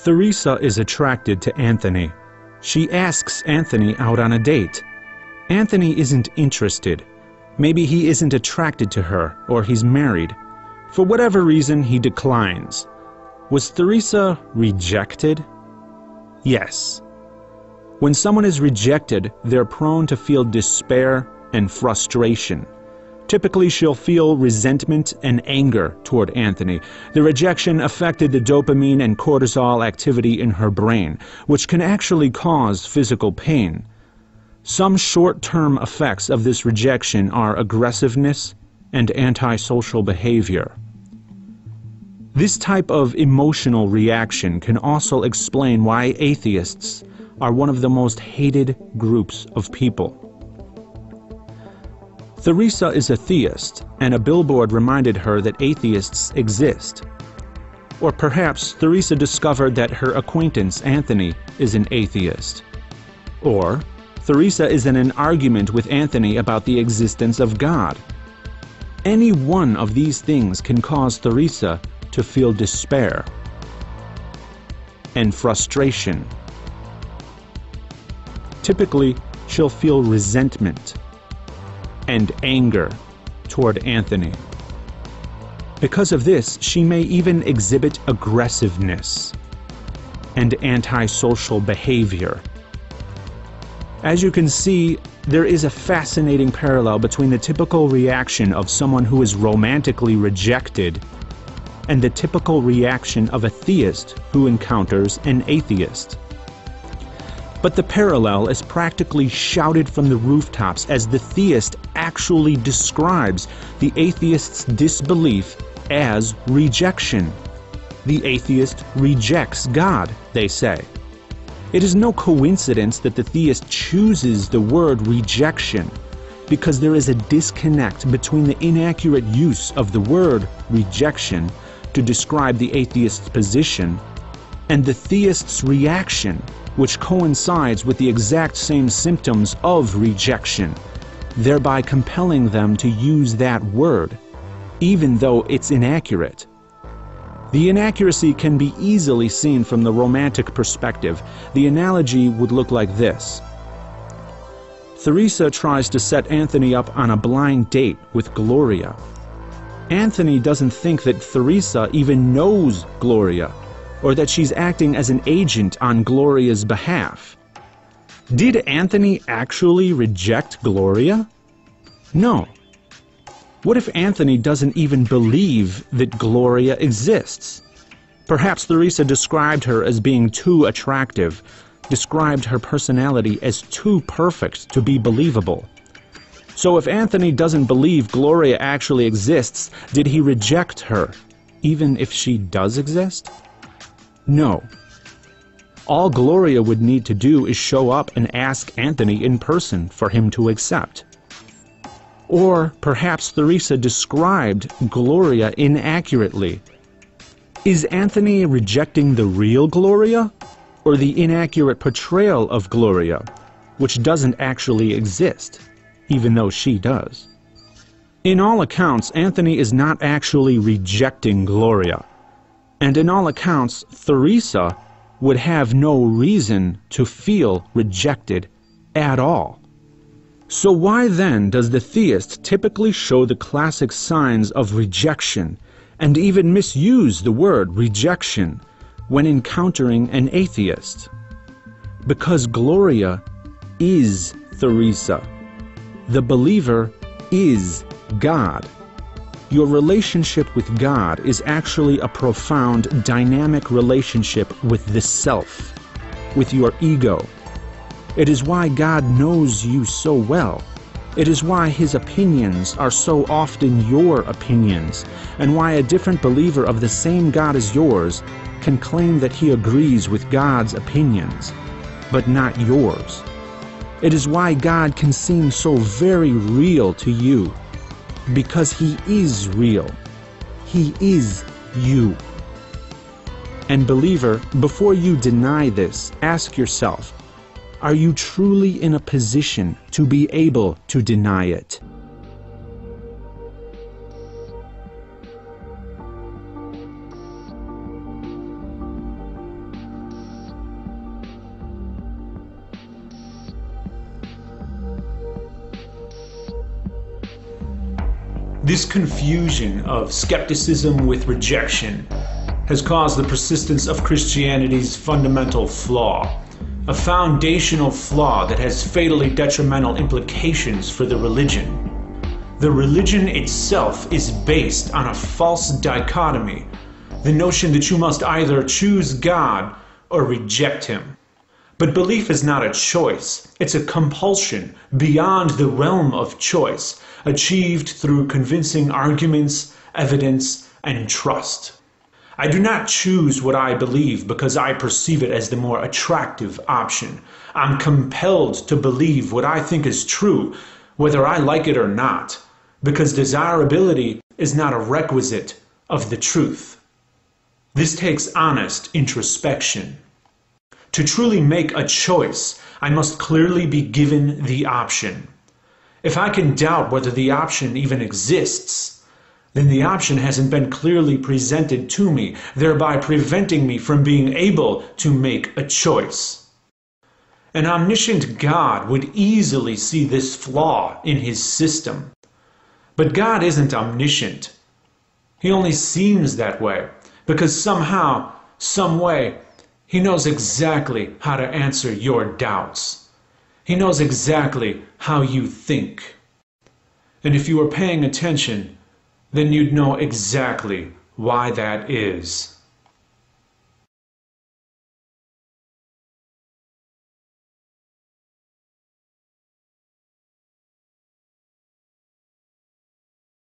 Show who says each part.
Speaker 1: Theresa is attracted to Anthony. She asks Anthony out on a date. Anthony isn't interested. Maybe he isn't attracted to her, or he's married. For whatever reason, he declines. Was Theresa rejected? Yes. When someone is rejected, they're prone to feel despair and frustration. Typically, she'll feel resentment and anger toward Anthony. The rejection affected the dopamine and cortisol activity in her brain, which can actually cause physical pain. Some short-term effects of this rejection are aggressiveness and antisocial behavior. This type of emotional reaction can also explain why atheists are one of the most hated groups of people. Theresa is a theist, and a billboard reminded her that atheists exist. Or perhaps Theresa discovered that her acquaintance Anthony is an atheist. Or Theresa is in an argument with Anthony about the existence of God. Any one of these things can cause Theresa to feel despair and frustration. Typically, she'll feel resentment and anger toward Anthony. Because of this, she may even exhibit aggressiveness and antisocial behavior. As you can see, there is a fascinating parallel between the typical reaction of someone who is romantically rejected and the typical reaction of a theist who encounters an atheist. But the parallel is practically shouted from the rooftops as the theist actually describes the atheist's disbelief as rejection. The atheist rejects God, they say. It is no coincidence that the theist chooses the word rejection, because there is a disconnect between the inaccurate use of the word rejection to describe the atheist's position and the theist's reaction, which coincides with the exact same symptoms of rejection, thereby compelling them to use that word, even though it's inaccurate. The inaccuracy can be easily seen from the romantic perspective. The analogy would look like this. Theresa tries to set Anthony up on a blind date with Gloria. Anthony doesn't think that Theresa even knows Gloria, or that she's acting as an agent on Gloria's behalf. Did Anthony actually reject Gloria? No. What if Anthony doesn't even believe that Gloria exists? Perhaps Theresa described her as being too attractive, described her personality as too perfect to be believable. So if Anthony doesn't believe Gloria actually exists, did he reject her, even if she does exist? No. All Gloria would need to do is show up and ask Anthony in person for him to accept. Or perhaps Theresa described Gloria inaccurately. Is Anthony rejecting the real Gloria, or the inaccurate portrayal of Gloria, which doesn't actually exist, even though she does? In all accounts, Anthony is not actually rejecting Gloria. And in all accounts, Theresa would have no reason to feel rejected at all. So why then does the theist typically show the classic signs of rejection and even misuse the word rejection when encountering an atheist? Because Gloria is Theresa. The believer is God. Your relationship with God is actually a profound, dynamic relationship with the self, with your ego. It is why God knows you so well. It is why His opinions are so often your opinions, and why a different believer of the same God as yours can claim that he agrees with God's opinions, but not yours. It is why God can seem so very real to you, because He is real. He is you. And believer, before you deny this, ask yourself, are you truly in a position to be able to deny it? This confusion of skepticism with rejection has caused the persistence of Christianity's fundamental flaw, a foundational flaw that has fatally detrimental implications for the religion. The religion itself is based on a false dichotomy, the notion that you must either choose God or reject Him. But belief is not a choice, it's a compulsion beyond the realm of choice, achieved through convincing arguments, evidence, and trust. I do not choose what I believe because I perceive it as the more attractive option. I'm compelled to believe what I think is true, whether I like it or not, because desirability is not a requisite of the truth. This takes honest introspection. To truly make a choice, I must clearly be given the option. If I can doubt whether the option even exists, then the option hasn't been clearly presented to me, thereby preventing me from being able to make a choice. An omniscient God would easily see this flaw in His system. But God isn't omniscient. He only seems that way, because somehow, some way, He knows exactly how to answer your doubts. He knows exactly how you think. And if you were paying attention, then you'd know exactly why that is.